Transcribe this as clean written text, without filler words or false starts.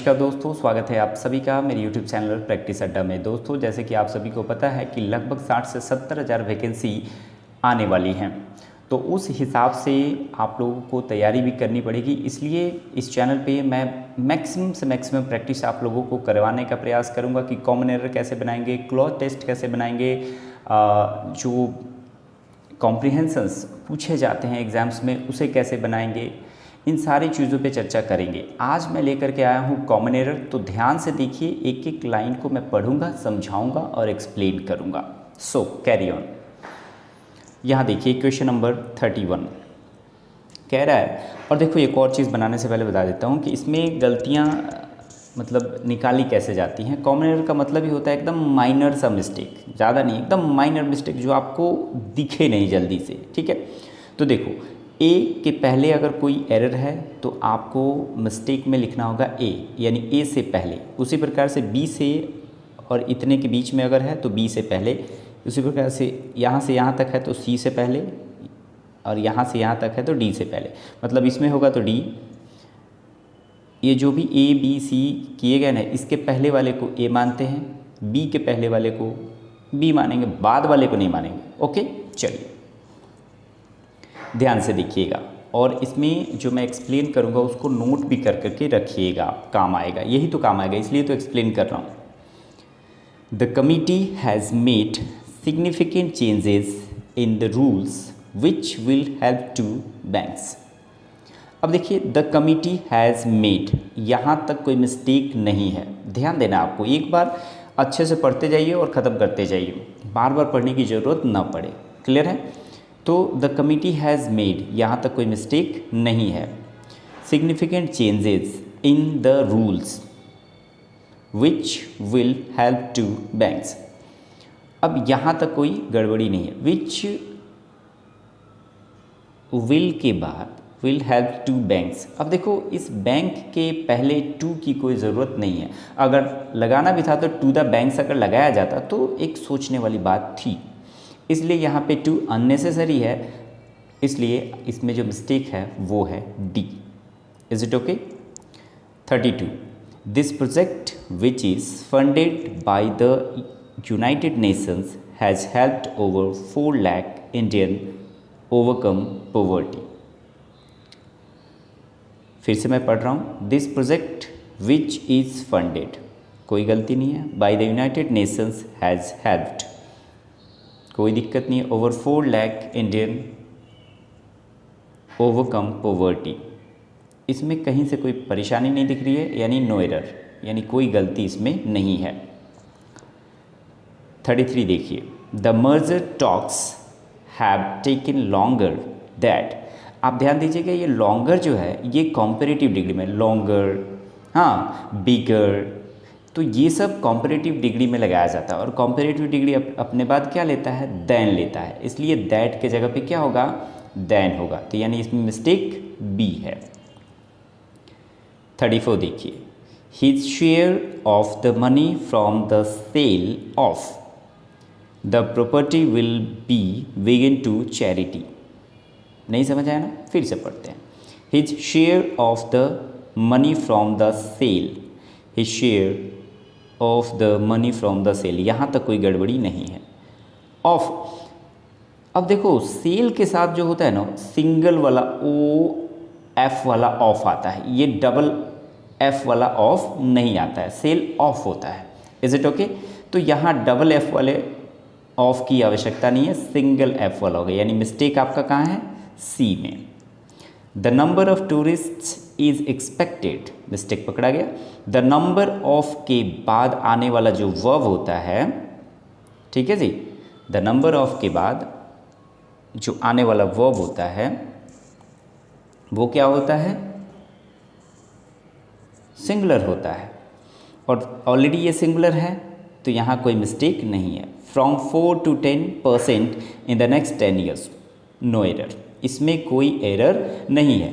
नमस्कार दोस्तों, स्वागत है आप सभी का मेरे YouTube चैनल प्रैक्टिस अड्डा में। दोस्तों, जैसे कि आप सभी को पता है कि लगभग 60 से 70 हज़ार वैकेंसी आने वाली हैं, तो उस हिसाब से आप लोगों को तैयारी भी करनी पड़ेगी। इसलिए इस चैनल पे मैं मैक्सिमम से मैक्सिमम प्रैक्टिस आप लोगों को करवाने का प्रयास करूँगा कि कॉमन एरर कैसे बनाएंगे, क्लॉज टेस्ट कैसे बनाएंगे, जो कॉम्प्रिहेंशंस पूछे जाते हैं एग्ज़ाम्स में उसे कैसे बनाएंगे, इन सारी चीज़ों पे चर्चा करेंगे। आज मैं लेकर के आया हूँ कॉमन एरर, तो ध्यान से देखिए, एक एक लाइन को मैं पढ़ूंगा, समझाऊंगा और एक्सप्लेन करूंगा। सो कैरी ऑन। यहाँ देखिए क्वेश्चन नंबर 31 कह रहा है, और देखो एक और चीज़ बनाने से पहले बता देता हूँ कि इसमें गलतियाँ मतलब निकाली कैसे जाती हैं। कॉमन एरर का मतलब ही होता है एकदम माइनर सा मिस्टेक, ज़्यादा नहीं, एकदम माइनर मिस्टेक जो आपको दिखे नहीं जल्दी से। ठीक है, तो देखो ए के पहले अगर कोई एरर है तो आपको मिस्टेक में लिखना होगा ए, यानी ए से पहले। उसी प्रकार से बी से और इतने के बीच में अगर है तो बी से पहले। उसी प्रकार से यहाँ तक है तो सी से पहले, और यहाँ से यहाँ तक है तो डी से पहले। मतलब इसमें होगा तो डी। ये जो भी ए बी सी किए गए ना, इसके पहले वाले को ए मानते हैं, बी के पहले वाले को बी मानेंगे, बाद वाले को नहीं मानेंगे। ओके, चलिए ध्यान से देखिएगा, और इसमें जो मैं एक्सप्लेन करूँगा उसको नोट भी कर करके रखिएगा, काम आएगा, यही तो काम आएगा, इसलिए तो एक्सप्लेन कर रहा हूँ। The committee has made significant changes in the rules which will help to banks. अब देखिए, द कमिटी हैज़ मेड, यहाँ तक कोई मिस्टेक नहीं है। ध्यान देना, आपको एक बार अच्छे से पढ़ते जाइए और ख़त्म करते जाइए, बार बार पढ़ने की ज़रूरत ना पड़े। क्लियर है? तो द कमिटी हैज़ मेड, यहाँ तक कोई मिस्टेक नहीं है। Significant changes in the rules which will help to banks. अब यहाँ तक कोई गड़बड़ी नहीं है। विच विल के बाद विल हेल्प टू बैंक्स। अब देखो, इस बैंक के पहले टू की कोई ज़रूरत नहीं है। अगर लगाना भी था तो टू द बैंक्स अगर लगाया जाता तो एक सोचने वाली बात थी, इसलिए यहाँ पे टू अननेसेसरी है, इसलिए इसमें जो मिस्टेक है वो है D. Is it okay? 32 this project which is funded by the United Nations has helped over 4 lakh Indian overcome poverty. फिर से मैं पढ़ रहा हूँ, this project which is funded, कोई गलती नहीं है, by the United Nations has helped, कोई दिक्कत नहीं है, over 4 lakh Indian overcome poverty. इसमें कहीं से कोई परेशानी नहीं दिख रही है, यानी नो एरर, यानी कोई गलती इसमें नहीं है। 33 देखिए, the merger talks have taken longer that. आप ध्यान दीजिएगा, ये लॉन्गर जो है ये कॉम्पेरेटिव डिग्री में, लॉन्गर, हाँ, बिगर, तो ये सब कॉम्पेरेटिव डिग्री में लगाया जाता है। और कॉम्पेरेटिव डिग्री अपने बाद क्या लेता है? देन लेता है, इसलिए दैट के जगह पे क्या होगा? देन होगा, तो यानी इसमें मिस्टेक बी है। 34 देखिए, his share of the money from the sale of the property will be given to charity. नहीं समझ आया ना? फिर से पढ़ते हैं। His share of the money from the sale, his share of the money from the sale, यहाँ तक कोई गड़बड़ी नहीं है। ऑफ, अब देखो सेल के साथ जो होता है ना, सिंगल वाला ओ एफ वाला ऑफ आता है, ये डबल एफ वाला ऑफ नहीं आता है, सेल ऑफ होता है। Is it okay? तो यहाँ डबल एफ वाले ऑफ की आवश्यकता नहीं है, सिंगल एफ वाला होगा, यानी मिस्टेक आपका कहाँ है? सी में। The number of tourists is expected, mistake पकड़ा गया। द नंबर ऑफ के बाद आने वाला जो वर्ब होता है, ठीक है जी, द नंबर ऑफ के बाद जो आने वाला वर्ब होता है वो क्या होता है? सिंगुलर होता है, और ऑलरेडी ये सिंगुलर है तो यहाँ कोई मिस्टेक नहीं है। From 4 to 10% in the next 10 years, no error, इसमें कोई एरर नहीं है।